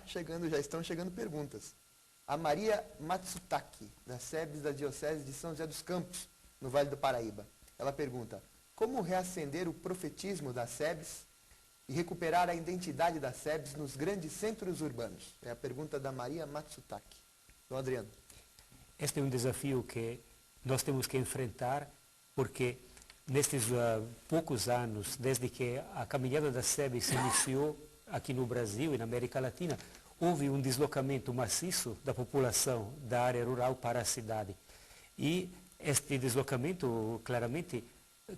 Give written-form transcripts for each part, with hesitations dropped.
já estão chegando perguntas. A Maria Matsutaki, da SEBS da Diocese de São José dos Campos, no Vale do Paraíba. Ela pergunta: como reacender o profetismo da SEBS e recuperar a identidade da SEBS nos grandes centros urbanos? É a pergunta da Maria Matsutaki. Então, Adriano. Este é um desafio que nós temos que enfrentar, porque nestes poucos anos, desde que a caminhada da SEBS se iniciou aqui no Brasil e na América Latina, houve um deslocamento maciço da população da área rural para a cidade. E este deslocamento, claramente,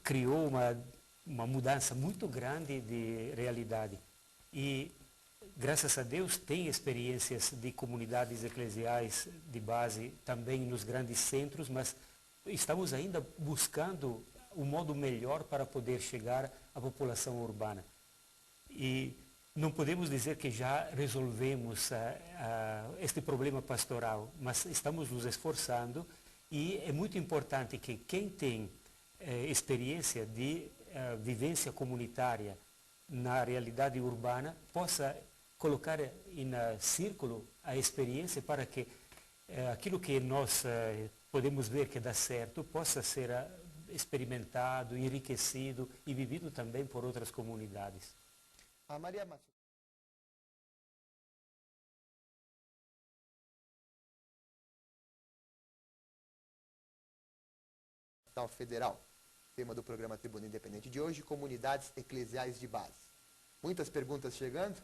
criou uma mudança muito grande de realidade. E, graças a Deus, tem experiências de comunidades eclesiais de base também nos grandes centros, mas estamos ainda buscando um modo melhor para poder chegar à população urbana. E não podemos dizer que já resolvemos este problema pastoral, mas estamos nos esforçando e é muito importante que quem tem experiência de vivência comunitária na realidade urbana possa colocar em círculo a experiência para que aquilo que nós podemos ver que dá certo possa ser experimentado, enriquecido e vivido também por outras comunidades. A Maria Matsutaki Federal, tema do programa Tribuna Independente de hoje, comunidades eclesiais de base. Muitas perguntas chegando.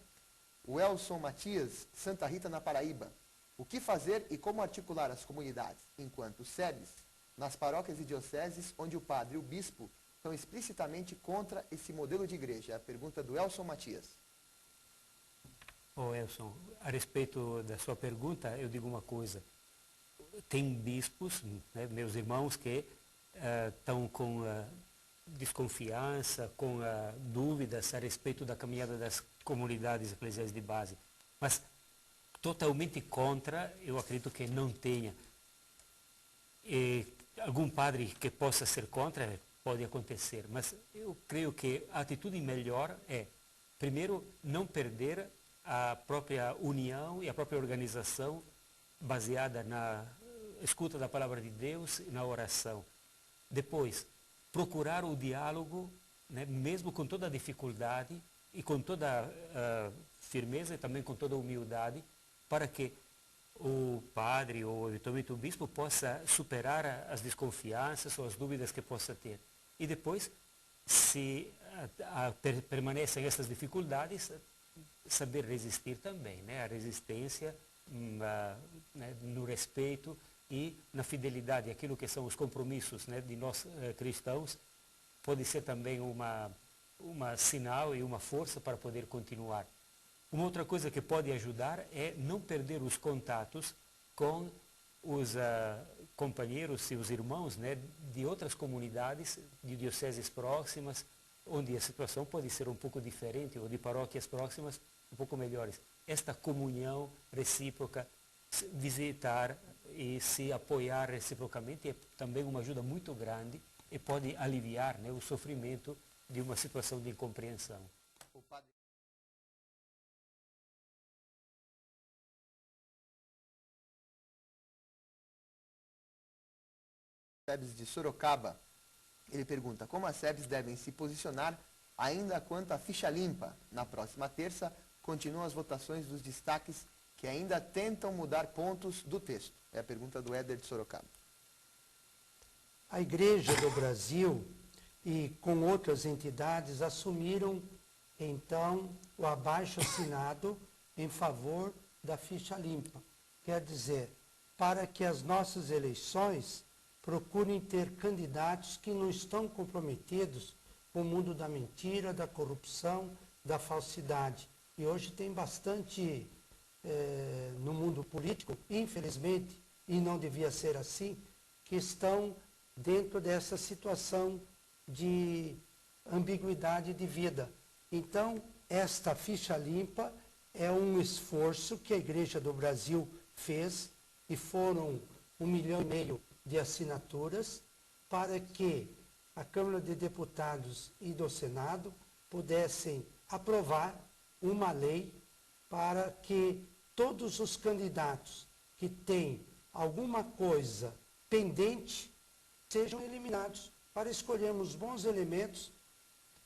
O Elson Matias, Santa Rita, na Paraíba. O que fazer e como articular as comunidades, enquanto SEBS, nas paróquias e dioceses onde o padre e o bispo são explicitamente contra esse modelo de igreja? É a pergunta do Elson Matias. Elson, a respeito da sua pergunta, eu digo uma coisa. Tem bispos, né, meus irmãos, que estão com desconfiança, com dúvidas a respeito da caminhada das comunidades eclesiais de base. Mas totalmente contra, eu acredito que não tenha. E algum padre que possa ser contra, pode acontecer. Mas eu creio que a atitude melhor é, primeiro, não perder a própria união e a própria organização baseada na escuta da palavra de Deus e na oração. Depois, procurar o diálogo, né, mesmo com toda a dificuldade e com toda a firmeza e também com toda a humildade, para que o padre ou eventualmente o bispo possa superar as desconfianças ou as dúvidas que possa ter. E depois, se permanecem essas dificuldades, saber resistir também, né? A resistência né, no respeito e na fidelidade àquilo que são os compromissos, né, de nós cristãos, pode ser também uma sinal e uma força para poder continuar. Uma outra coisa que pode ajudar é não perder os contatos com os companheiros e os irmãos, né, de outras comunidades, de dioceses próximas, onde a situação pode ser um pouco diferente, ou de paróquias próximas um pouco melhores. Esta comunhão recíproca, visitar e se apoiar reciprocamente é também uma ajuda muito grande e pode aliviar, né, o sofrimento de uma situação de incompreensão. O padre SEBS de Sorocaba, ele pergunta: como as SEBS devem se posicionar ainda quanto à ficha limpa? Na próxima terça, continuam as votações dos destaques que ainda tentam mudar pontos do texto. É a pergunta do Éder de Sorocaba. A Igreja do Brasil e com outras entidades assumiram, então, o abaixo-assinado em favor da ficha limpa. Quer dizer, para que as nossas eleições procurem ter candidatos que não estão comprometidos com o mundo da mentira, da corrupção, da falsidade. E hoje tem bastante no mundo político, infelizmente, e não devia ser assim, que estão dentro dessa situação de ambiguidade de vida. Então, esta ficha limpa é um esforço que a Igreja do Brasil fez, e foram 1,5 milhão de assinaturas, para que a Câmara de Deputados e do Senado pudessem aprovar uma lei para que todos os candidatos que têm alguma coisa pendente sejam eliminados, para escolhermos bons elementos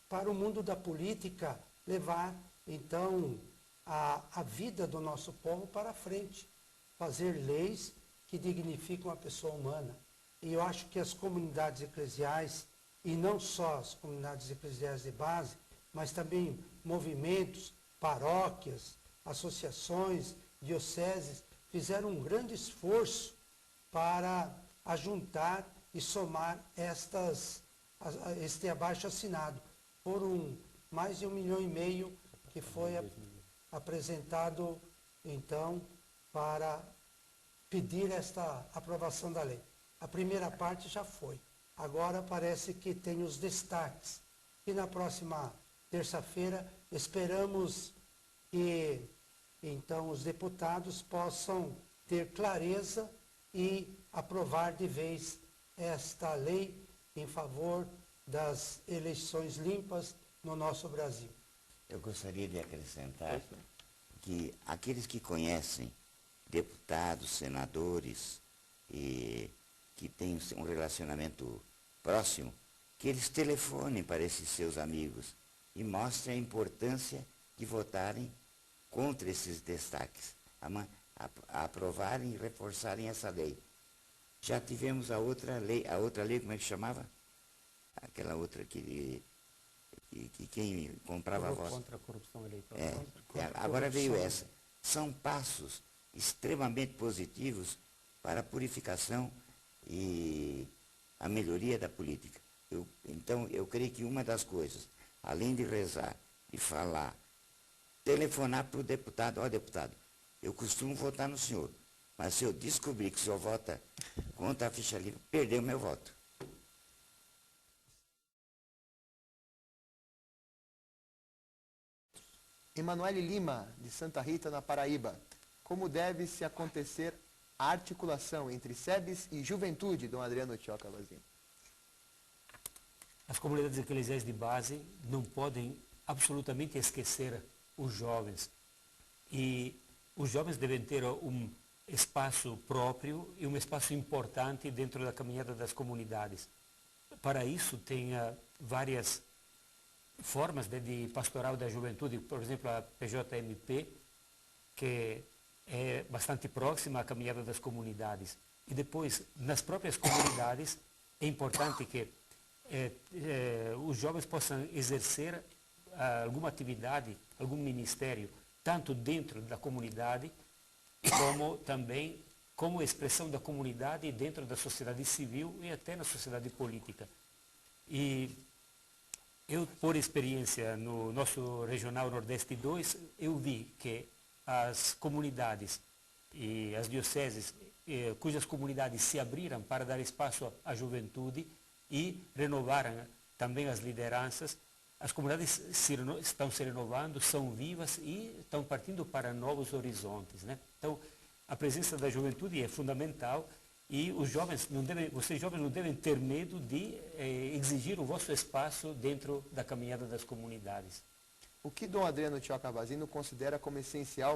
para o mundo da política levar, então, a vida do nosso povo para frente. Fazer leis que dignificam a pessoa humana. E eu acho que as comunidades eclesiais, e não só as comunidades eclesiais de base, mas também movimentos, paróquias, associações, dioceses, fizeram um grande esforço para ajuntar e somar este abaixo-assinado. Foram mais de 1,5 milhão que foi apresentado, então, para pedir esta aprovação da lei. A primeira parte já foi. Agora parece que tem os destaques. E na próxima terça-feira esperamos que, então, os deputados possam ter clareza e aprovar de vez esta lei em favor das eleições limpas no nosso Brasil. Eu gostaria de acrescentar que aqueles que conhecem deputados, senadores e que têm um relacionamento próximo, que eles telefonem para esses seus amigos e mostrem a importância de votarem contra esses destaques, a aprovarem e reforçarem essa lei. Já tivemos a outra lei, como é que chamava? Aquela outra que quem comprava voto. Contra a corrupção eleitoral. Agora veio essa. São passos extremamente positivos para a purificação e a melhoria da política. Então, eu creio que uma das coisas, além de rezar, de falar, telefonar para o deputado: ó, deputado, eu costumo votar no senhor, mas se eu descobrir que o senhor vota contra a ficha limpa, perdeu o meu voto. Emanuele Lima, de Santa Rita, na Paraíba. Como deve-se acontecer a articulação entre SEBS e Juventude, Dom Adriano Tioca Vazino? As comunidades eclesiais de base não podem absolutamente esquecer os jovens. E os jovens devem ter um espaço próprio e um espaço importante dentro da caminhada das comunidades. Para isso, tem várias formas de pastoral da juventude, por exemplo, a PJMP, que é bastante próxima à caminhada das comunidades. E depois, nas próprias comunidades, é importante que os jovens possam exercer alguma atividade, algum ministério, tanto dentro da comunidade, como também como expressão da comunidade dentro da sociedade civil e até na sociedade política. E eu, por experiência, no nosso Regional Nordeste 2, eu vi que as comunidades e as dioceses, cujas comunidades se abriram para dar espaço à juventude e renovaram também as lideranças, as comunidades estão se renovando, são vivas e estão partindo para novos horizontes, né? Então, a presença da juventude é fundamental. E vocês jovens não devem ter medo de exigir o vosso espaço dentro da caminhada das comunidades. O que Dom Adriano Tioca Vazino considera como essencial